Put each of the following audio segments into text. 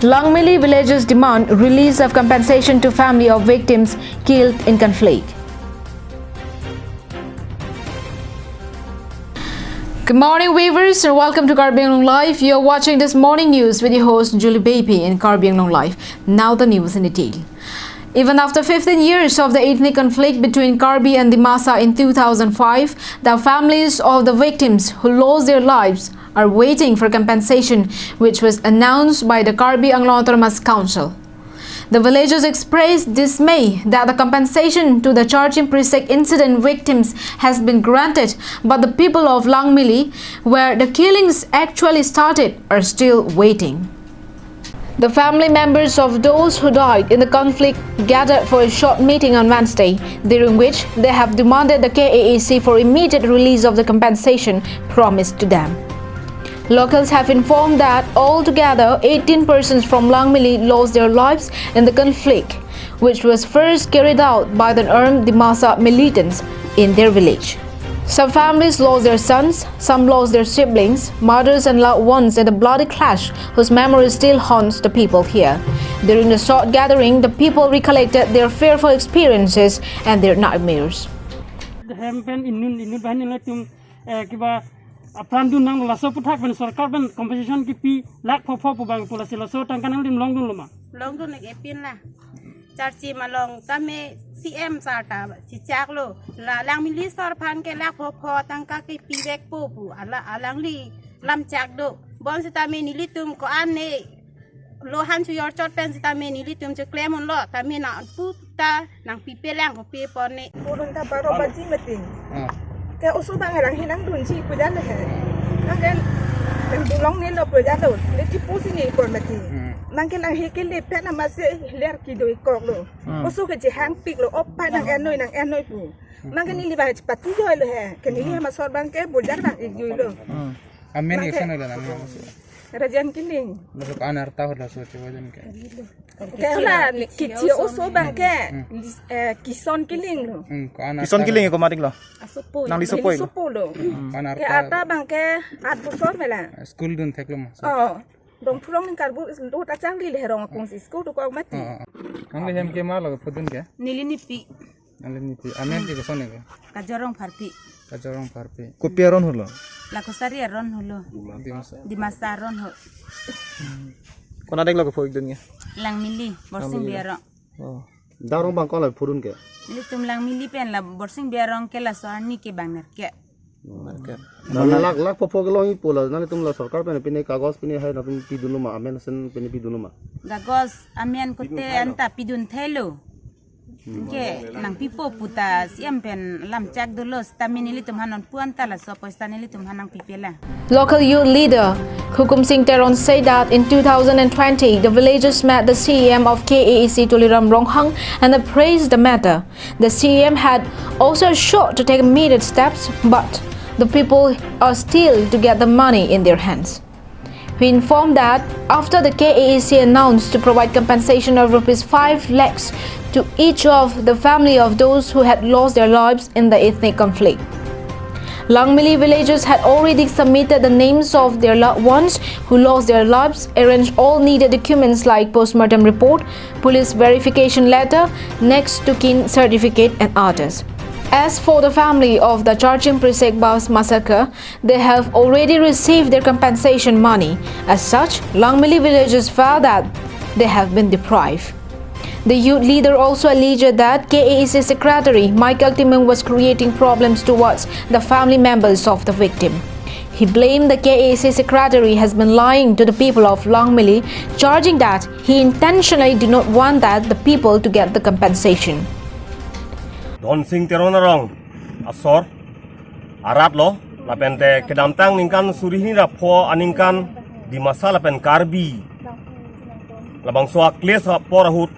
Langmili villagers demand release of compensation to family of victims killed in conflict. Good morning, viewers, and welcome to Karbi Anglong Live. You're watching this morning news with your host Julie Baby in Karbi Anglong Live. Now the news in detail. Even after 15 years of the ethnic conflict between Karbi and Dimasa in 2005, the families of the victims who lost their lives are waiting for compensation, which was announced by the Karbi Anglong Autonomous Council. The villagers expressed dismay that the compensation to the Charchim Prisek incident victims has been granted, but the people of Langmili, where the killings actually started, are still waiting. The family members of those who died in the conflict gathered for a short meeting on Wednesday, during which they have demanded the KAAC for immediate release of the compensation promised to them. Locals have informed that altogether 18 persons from Langmili lost their lives in the conflict, which was first carried out by the armed Dimasa militants in their village. Some families lost their sons, some lost their siblings, mothers and loved ones in the bloody clash whose memory still haunts the people here. During the short gathering, the people recollected their fearful experiences and their nightmares. Aprandu nang laso puthak ben sarkar ben compensation ki pi lak phopho pubang polasi laso tangkan nang dim longdun loma longdun ne epin la charchi malong tame CM sarta chichak lo la Langmili sar phan ke lak phopho tangka ki pi vek pu ala alangli lam chak do bon sitame ni litum ko ane lo han chu yor chot pen sitame ni litum che klemon lo tame na puta nang pi pe lang ko pe pone Urun ta baro baji meting. Ke usu bang lang hinang dun si pujan le. Kan dan dulong ni lo pujan do. Le ti pusi ni por mati. Nang ke lang he ke le pe na ma se ler ki do kok lo. Usu ke ji hang pik lo op pa nang enoi pu. Nang ke ni li ba pati jo lo he. Ke ni ma sor bang ke pujan bang ik jo lo. Amen ke sana dalam Rajan kining. masuk anar tahu lah soci wajan ke. Kaya kecil usu bang ke kison kiling lo. Kison kiling ko matik lo. Asupo. Nang lisupo iko. Lisupo lo. Anar Kaya ata bang ke at busor mela. school dun theklo mas. Oh, dong pulong ning karbu do ta changli le rong kong si school to ko mati. Ang lehem ke malo putun ke. nilinipi Ang niti amen ke sone ke. kajorong parpi Kacorong parpi. Ko piaron hulo. la kosari ron holo Di masa. di masaron ho Ko na deglo ko foig dunya. Langmili borsing biarong Oh. Darong bang ko la purun ke. litum Langmili pen la borsing biarong ke la soarni ke banger ke Lak popo ke longi pola na tum la sarkar pe pine kagos pine hai na tum pidunu ma amen sen pine pidunu ma. gagos amian kote anta pidun thelo ke nang pipo puta siam pen lam chak dolos tamini litum hanon puanta la so poistani litum hanang pipela. Local youth leader Hukum Singh Teron said that in 2020, the villagers met the CEM of KAAC Tuliram Ronghang and they praised the matter. The CEM had also assured to take immediate steps, but the people are still to get the money in their hands. We informed that after the KAAC announced to provide compensation of Rs 5 lakhs to each of the family of those who had lost their lives in the ethnic conflict. Langmili villagers had already submitted the names of their loved ones who lost their lives, arranged all needed documents like postmortem report, police verification letter, next to kin certificate and others. As for the family of the Charchim Prisek Bus massacre, they have already received their compensation money. As such, Langmili villagers felt that they have been deprived. The youth leader also alleged that KAAC Secretary Michael Timung was creating problems towards the family members of the victim. He blamed the KAAC Secretary has been lying to the people of Langmili, charging that he intentionally did not want that the people to get the compensation. Don Singh Teron rong asor arat lo lapente kedamtang ningkan surihni rapo aningkan di masa lapen Karbi labang soak kles porahut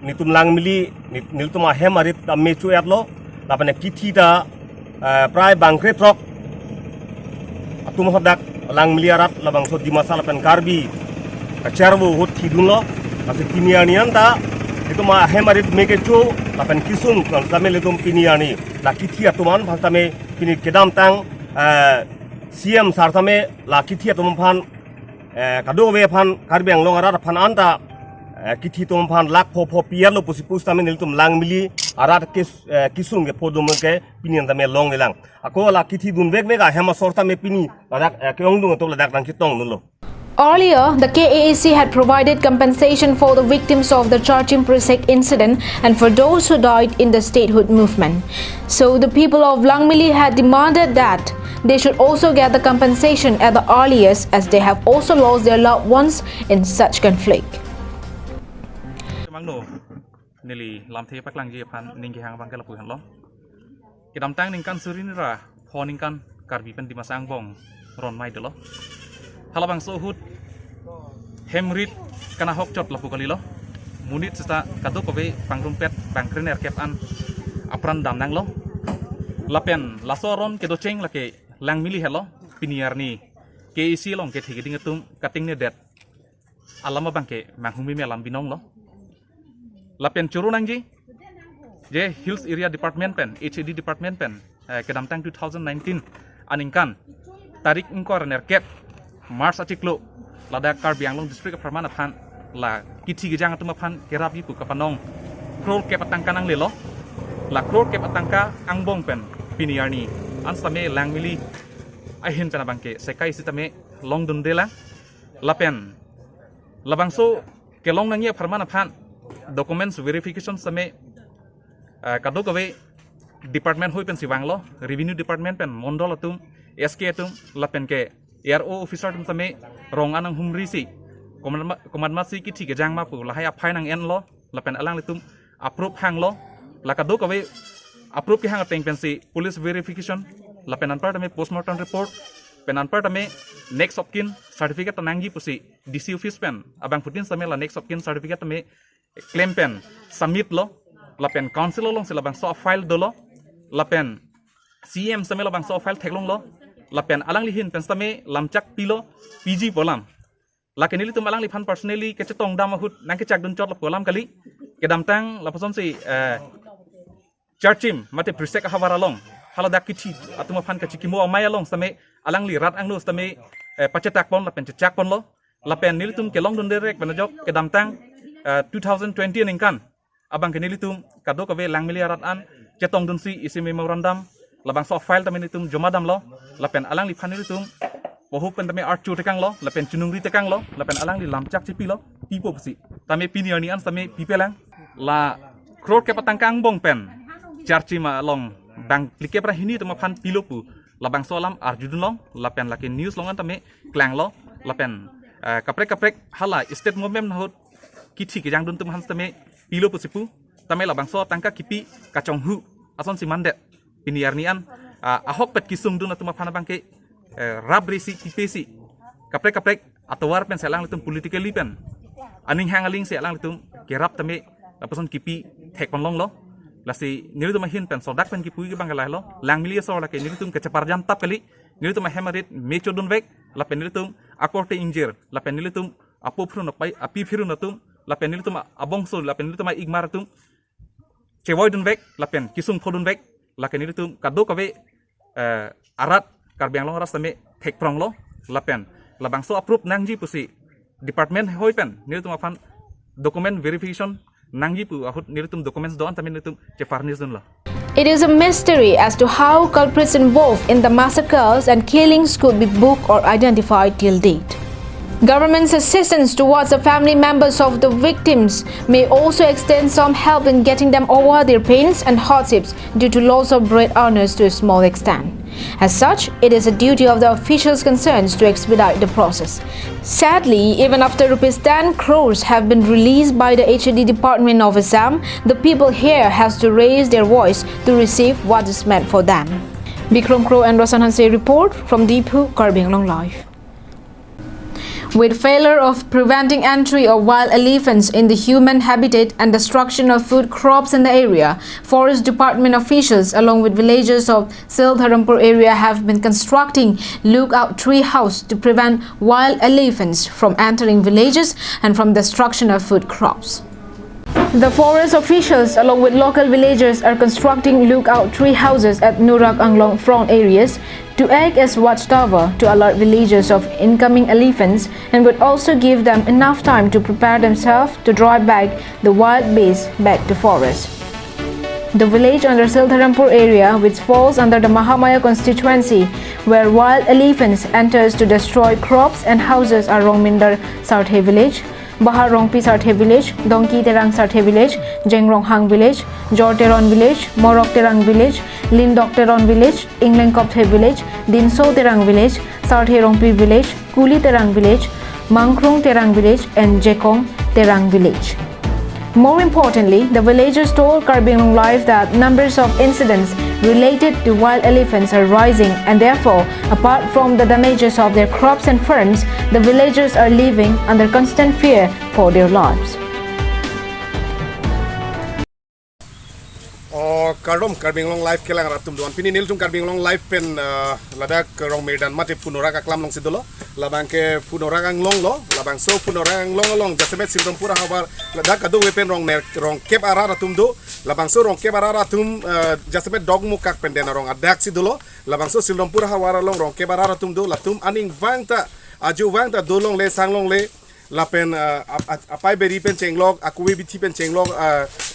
nitum Langmili nitum ahem arit mechu erlo lapene kithi da prai bangkre trok atum hodak Langmili arat labang so di masa lapen Karbi kacerwo hut hidun lo kasi kimianian ta itu mah hemarit mekecu lapan kisung kalau kami letum piniani laki thia tuman bang kami pini kedam tang siam sar kami laki thia tumam phan kado we pan Karbi Anglong arat pan anta kiti tum pan lak po pier lo pusipus tamen nil tum lang mili arat kisum ke podum ke pinian tame long nilang ako la kiti dun vek vek hema sorta me pini ladak ke ong dung to ladak dang kitong nulo. Earlier, the KAAC had provided compensation for the victims of the Charchim Prisek incident and for those who died in the statehood movement. So the people of Langmili had demanded that they should also get the compensation at the earliest, as they have also lost their loved ones in such conflict. Mangno nili lam the pak lang ji phan ning ki hang bang kala pu han lo ki dam tang ning kan surin ra pho ning kan Karbi pen di masang bong ron mai de lo halabang so hut hemrit kana hok chot la pu kali lo munit sta kado ko be pangrum pet bang krener kep an apran dam nang lo lapen lasoron ke do cheng la ke Langmili hello piniar ni ke isi long ke thigi ding tum kating ne det alama bang ke manghumi me alam binong lo lapen churu nang ji je hills area department pen HAD department pen ke dam tang 2019 aningkan tarik ingkor ner kep Mars atiklo lada Karbi Anglong district Parmana phan la kiti gejang atuma phan kerap ipu kapanong krol kep atang kanang le lo la krol kep atangka angbong pen piniar ni ansame Langmili ahin pena bangke sekai sitame long dun dela lapen labangso ke long nangia Parmana phan documents verification same kado gawe department hoi pen siwang lo revenue department pen mondol atum SK atum lapen ke RO officer tum same rong anang humri si command masi ki thik jang ma pu la hai aphai nang en lo lapen alang litum approve hang lo la kado gawe approve ki hang ateng pen si police verification lapen an part me postmortem report pen an part me next of kin certificate tananggi pusi DC office pen abang putin same la next of kin certificate me claim pen submit lo lapen council long sila bang so file dolo lapen CM same la bang so file theklong lo lapen alang lihin pen same lamchak pilo PG polam lakenili tum alang li phan personally ke chetong dam hut nang ke chak dun chot la polam kali ke dam tang la pason si Charchim mate Prisek hawara long halada kichi atuma phan ka chikimo amaya long same alang li rat anglo same pachetak pon lapen chak pon lo lapen nilitum ke long dun derek benajok ke dam tang 2020 ningkan abang ke nilitum kado ka ve Langmili arat an chetong dun si isi memorandum labang so file tamen nilitum jomadam lo lapen alang li phan nilitum pohu pen tame art chu tekang lo lapen chunungri tekang lo lapen alang li lamchak chipi lo pipo psi tame piniani an tame pipelang la kror ke patang kang bong pen Charchima long bang like pra hini tama phan pilopu labang solam arjudun long lapen laki news long an tame klang lo lapen kaprek hala state movement hot kithi ke jang dun tum hans tame pilopu sipu tame labang so tangka kipi kachong hu ason si mandet piniar ni an ahok pet kisung dun atuma phana bangke rabrisi kipesi kaprek atawar pen selang litum politically pen aning hangaling se lang litum kerap tame lapason kipi thek pon long lo lasi nilitum hin pen sodak pen kipui ke bangalai lo Langmili so la ke nilitum ke chaparjan tap kali nilitum hemarit mecho dun vek la pen nilitum akorte injir la pen nilitum apo phru na pai api phiru na tum la pen nilitum abongso la pen nilitum igmar tum chewoi dun vek la pen kisung phodun vek la ke nilitum kado kawe arat Karbi Anglong ras tame thek prong lo la pen la bangso approve nangji pusi department hoi pen nilitum afan document verification nangji pu ahut nilitum documents don tame nilitum chefarnis dun la. It is a mystery as to how culprits involved in the massacres and killings could be booked or identified till date. Government's assistance towards the family members of the victims may also extend some help in getting them over their pains and hardships due to loss of bread earners to a small extent. As such, it is a duty of the officials concerned to expedite the process. Sadly, even after ₹10 crores have been released by the HAD Department of Assam, the people here has to raise their voice to receive what is meant for them. Bikram Crow and Rasan Hanse report from Deephu, Karbi Anglong Live. With failure of preventing entry of wild elephants in the human habitat and destruction of food crops in the area, Forest Department officials along with villagers of Sildharampur area have been constructing lookout tree house to prevent wild elephants from entering villages and from destruction of food crops. The forest officials along with local villagers are constructing lookout tree houses at Nurak Anglong front areas to act as watchtower to alert villagers of incoming elephants and would also give them enough time to prepare themselves to drive back the wild beasts back to forest. The village under Siltharampur area, which falls under the Mahamaya constituency, where wild elephants enters to destroy crops and houses, are Rongminder Sarthe village, Bahar Rongpi Sarthe village, Dongki Terang Sarthe village, Jengrong Hang village, Jor Teron village, Morok Terang village, Lindok Teron village, Inglen Kopthe village, Dinso Terang village, Sarthe Rongpi village, Kuli Terang village, Mangkrung Terang village and Jekong Terang village. More importantly, the villagers told Karbi Anglong Live that numbers of incidents related to wild elephants are rising, and therefore, apart from the damages of their crops and farms, the villagers are living under constant fear for their lives. Karbi Anglong Live kelang ratum duan pini nil tum Karbi Anglong Live pen ladak rong medan mate punora ka klam long sidolo labang ke punora ang long lo labang so punora ang long jasemet sindrom pura habar ladak kadu wepen rong kep ara ratum do labang so rong kep ara ratum jasemet dog mu kak pendena rong adak sidolo labang so sindrom pura hawara rong kep ara ratum do latum aning vangta aju vangta dolong le sanglong le lapen apai beri pen cenglok akuwe biti pen cenglok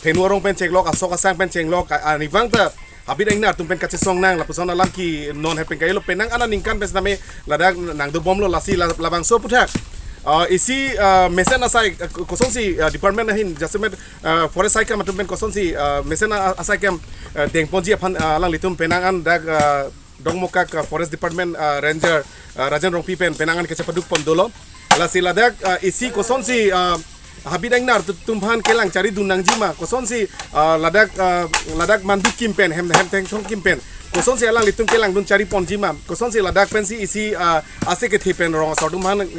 penuarong pen cenglok asok asang pen cenglok anivang ta habis ina tum pen kace song nang lapusona lamki non hepen kailo penang ana ningkan pes name ladak nang do bomlo lasi labang so puthak isi mesen asai kosong si department hin jasemet forest cycle matum pen kosong si mesen asai kem dengponji aphan alang litum penangan dak dongmokak forest department ranger rajan rongpi pen penangan kace paduk pondolo la siladak isi koson si habidang nar tumphan kelang cari dunang jima koson si ladak manduk kimpen hem teng thong kimpen koson si alang litum kelang dun cari pon jima koson si ladak pen si isi ase ke thipen rong sordumhan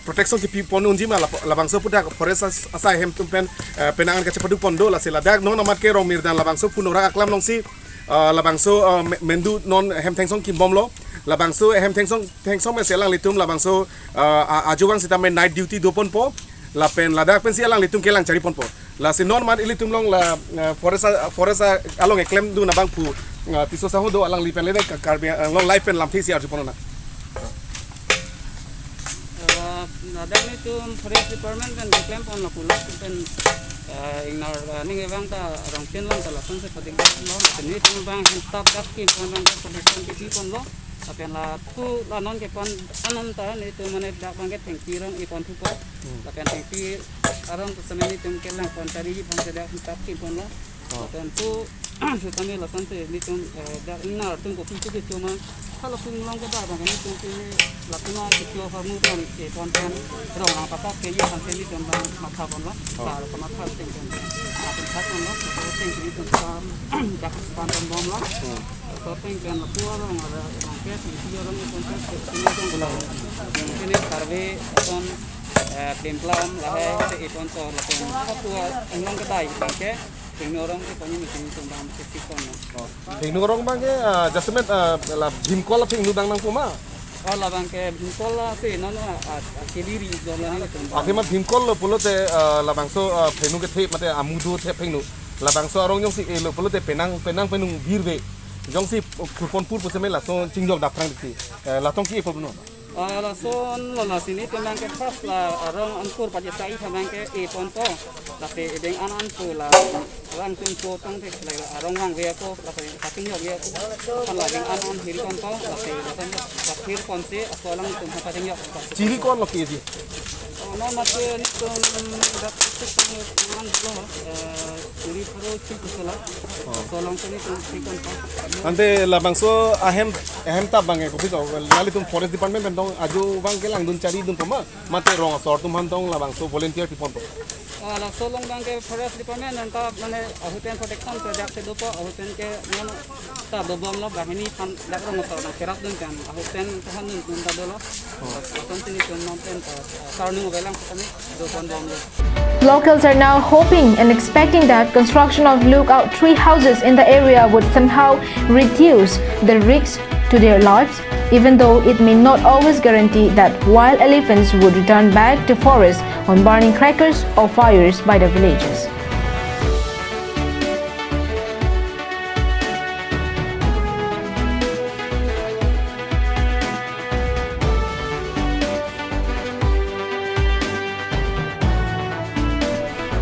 protection ki pon unjima labangso pudak forest asai hem tumpen penangan kaca paduk pondo la siladak non amat ke rong mirdan labangso punora aklam long si labangso mendu non hem teng song kimbom lo labangso hem teng song me selang litum labangso ajuang sitame night duty dopon po lapen ladak pen si alang litum kelang cari pon po la si non man ilitum long la forest along eklem du na bang pu tiso saho do alang lipen le Karbi Anglong Live pen lam thisi arju ponona ladak ni tum forest department kan eklem pon la pula pen ignar ning evang ta rong pen lang ta la pon se pating lo ni tum bang tap dak ki pon bang protection ki pon lo apen la tu la non ke pon anom ta ni tu mane dak bang ke tengki rong i pon tu po apen tengki arong tu sameni tum kelang pon tari pon se dak tap ki pon lo apen tu sutame la pon se ni tum dak ina tum ko tu ke cuma kalau pun long ke dak bang ni tum ki la tuna ki lo ha mu pon ke pon pen rong ang papa ke yo han se ni tum bang makha pon lo ba ko makha tengki apen tak pon lo tengki ni tum dak pon bom lo Topeng kan lapua orang ada angket, isi orang itu kontes ini tu belau. Ini karbe kon templam lah se ikon so lapun. Lapua enggak kedai angket, ini orang tu punya mesin itu bang sekikon. Ini orang bang ke jasemet la bimkol apa yang dang nang puma Oh lah bang ke bimkol lah se nono kediri jalan itu. Akhirnya bimkol lo pulo te la bangso penu ke te mate amudu te penu la bangso orang yang si lo pulo te penang penung birve jong si kurpon pur puseme la so cingjok dak prang dikti la tong ki epol no la son lo la sini tembang ke pas la arong angkur pajak sai tembang ke epon po la pe deng anan pu la rang tum po tong te la arong wang ve ko la pe pating yo ye kan la deng anan hiri kon po la pe la hir kon se asolang tum pating yo ciri kon lo ki ji no mate ni tum dak tum man lo ciri pro cik sala asolang ni tum sikon po ante la bangso ahem ta bange ko biso lali tum forest department ben dong aju bang ke lang dun cari dun poma mate rong sor tum han dong la bangso volunteer ti pon la solong bang ke forest department anta mane ahuten protection ke dak se dopo ahuten ke mono ta dobom lo bahini pan dak rong so na kerak dun kan ahuten tahan dun ta dolo continue to mountain sarning belang kami do pon bom lo. Locals are now hoping and expecting that construction of lookout tree houses in the area would somehow reduce the risks to their lives, even though it may not always guarantee that wild elephants would return back to forest on burning crackers or fires by the villagers.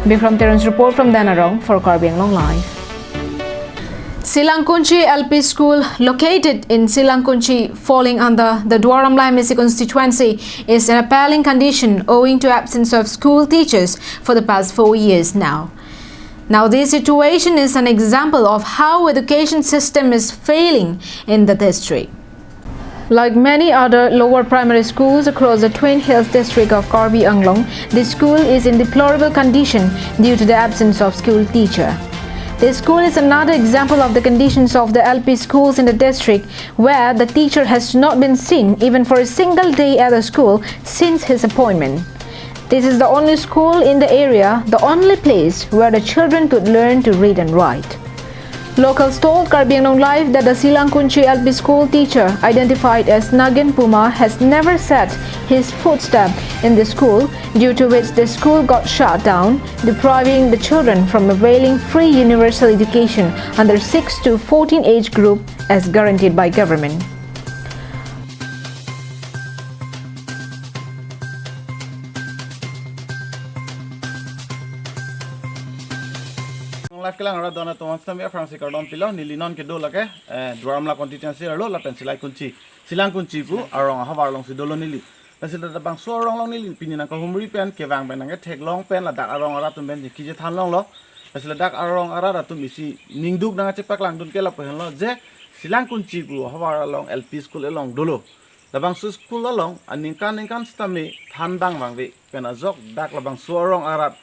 Bikram Terence report from Danarong for Karbi Anglong Live. Silangkunchi LP School, located in Silangkunchi, falling under the Dwaramla MSC constituency, is in appalling condition owing to absence of school teachers for the past 4 years now. Now, this situation is an example of how education system is failing in the district. Like many other lower primary schools across the Twin Hills district of Karbi Anglong, this school is in deplorable condition due to the absence of school teacher. This school is another example of the conditions of the LP schools in the district, where the teacher has not been seen even for a single day at the school since his appointment. This is the only school in the area, the only place where the children could learn to read and write. Locals told Karbi Anglong Live that the Silangkunchi LP school teacher, identified as Nagin Puma, has never set his footstep in the school, due to which the school got shut down, depriving the children from availing free universal education under 6 to 14 age group as guaranteed by government. Life kelang ara dona tuan stamia Francis Cardon pilo nilinon ke do lake Dwaramla constituency arlo la pensilai kunci Silangkunchi pu arong havar long sidolo nili pensil da bang so arong long nili pinina ko humri pen ke bang benang ke thek long pen la dak arong ara tum ben ki je than long lo pensil dak arong ara da tum isi ningduk na che pak lang dun ke la pen lo je Silangkunchi pu havar long LP school along dolo da bang school along aningkan stami than bang be pen azok dak la bang so arong ara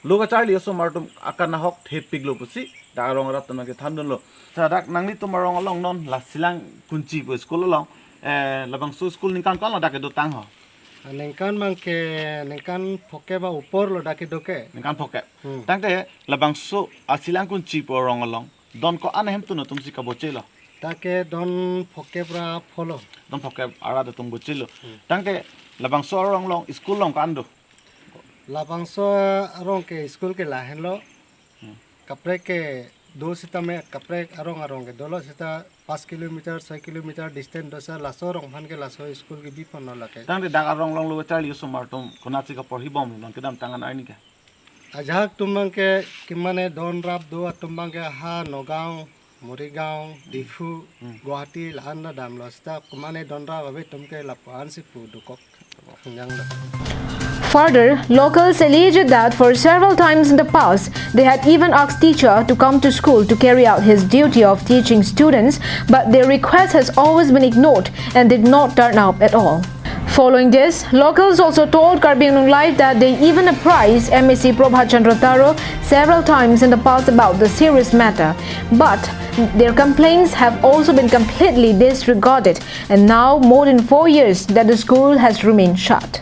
Luka Charlie also martum akan nahok tepig lo pusi darong rat na ke thandun lo sadak nangni to marong along non la Silangkunchi pu school along labang school ningkan kon lo dak do tang ho ningkan mang ke ningkan phoke ba upor lo dak do ke ningkan phoke tang te labang Silangkunchi pu rong along don ko an hem tu no tum si ka bochelo take don phoke pra pholo don phoke ara da tum bochelo tang te labang rong long school long kan do labangso arong ke school ke lahen lo kapre ke do sita me kapre arong ke dolo sita 5 kilometer 6 kilometer distance dosa laso rong phan ke laso school ke bipon no lake tang de dang arong long lo charli so martum konachi ka porhi bom non kedam tangan ai ni ka ajak tumang ke kimane don rap do tumang ke ha Nogao Morigaon Difu Guwahati lahan na dam lo sita kumane don rap abe tumke lapan si pu dukok yang lo. Further, locals alleged that for several times in the past, they had even asked teacher to come to school to carry out his duty of teaching students, but their request has always been ignored and did not turn up at all. Following this, locals also told Karbi Anglong Live that they even apprised MSc Prabhat Chandra Taro several times in the past about the serious matter, but their complaints have also been completely disregarded, and now more than 4 years that the school has remained shut.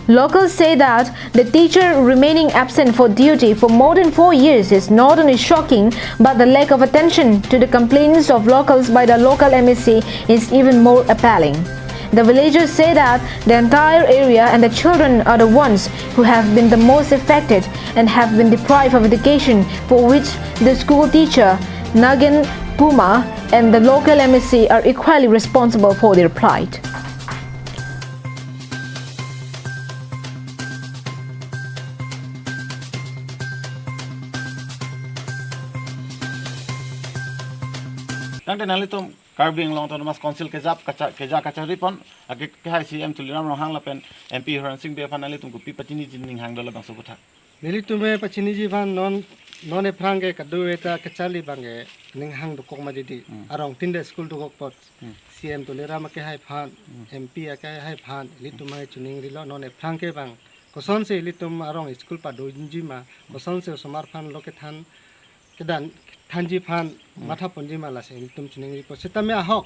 Locals say that the teacher remaining absent for duty for more than 4 years is not only shocking, but the lack of attention to the complaints of locals by the local MSc is even more appalling. The villagers say that the entire area and the children are the ones who have been the most affected and have been deprived of education, for which the school teacher, Nagin Puma, and the local MSc are equally responsible for their plight. tang de nali tum Karbi Anglong Autonomous Council ke jap kacha ripon ake ke hai CM Tuliram Rohang la pen MP Haran Singh be fanali tum ku pi patini jin ning hang dola bang subutha Nili tume pachini ji van non e prange kadu eta kachali bange ning hang do kok madidi arong tinde school do kok pot CM Tuliram ke hai phan MP ke hai phan li tumai chuning rilo non e prange bang koson se li tum arong school pa do jinji ma koson se somar phan loke than kedan thanji phan matha ponji mala se litum chuning po setame ahok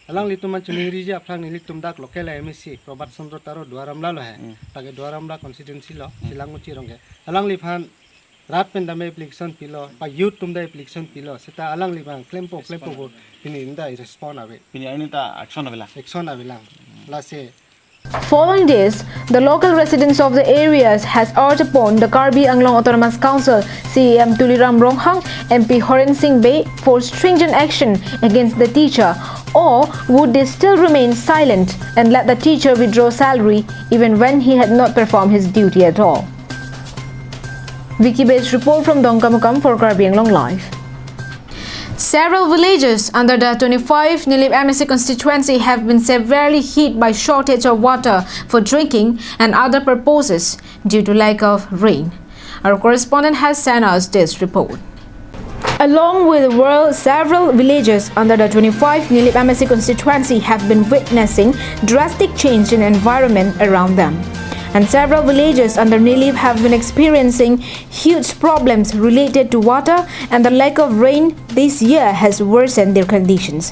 alang litum chuning ri ja phang litum dak local MSc Prabhat Chandra Taro Dwaramla lo hai tage Dwaramla constituency lo Silangkunchi rongge alang li phan rat pen dame application pilo pa youth tum da application pilo seta alang li bang klempo go pini inda respond ave pini ani ta action avilang la se. Following this, the local residents of the areas has urged upon the Karbi Anglong Autonomous Council, CEM Tuliram Ronghang, MP Horen Singh Bay for stringent action against the teacher, or would they still remain silent and let the teacher withdraw salary even when he had not performed his duty at all? Wiki-based report from Dongkamukam for Karbi Anglong Live. Several villages under the 25 Nilip MSC constituency have been severely hit by shortage of water for drinking and other purposes due to lack of rain. Our correspondent has sent us this report. Along with the world, several villages under the 25 Nilip MSC constituency have been witnessing drastic change in environment around them. And several villages under Nilip have been experiencing huge problems related to water, and the lack of rain this year has worsened their conditions.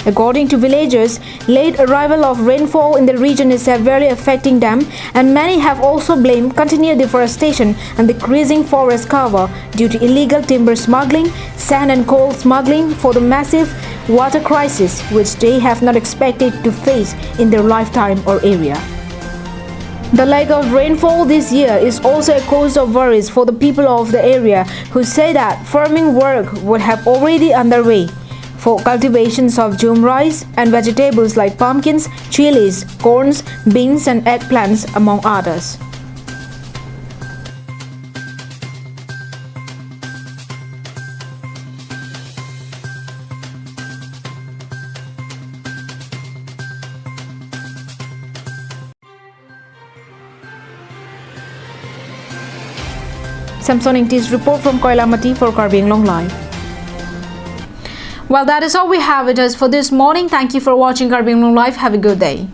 According to villagers, late arrival of rainfall in the region is severely affecting them, and many have also blamed continued deforestation and decreasing forest cover due to illegal timber smuggling, sand and coal smuggling for the massive water crisis which they have not expected to face in their lifetime or area. The lack of rainfall this year is also a cause of worries for the people of the area, who say that farming work would have already underway for cultivations of jhum rice and vegetables like pumpkins, chilies, corns, beans and eggplants, among others. Samson Ingti's report from Koilamati for Karbi Anglong Live. Well, that is all we have with us for this morning. Thank you for watching Karbi Anglong Live. Have a good day.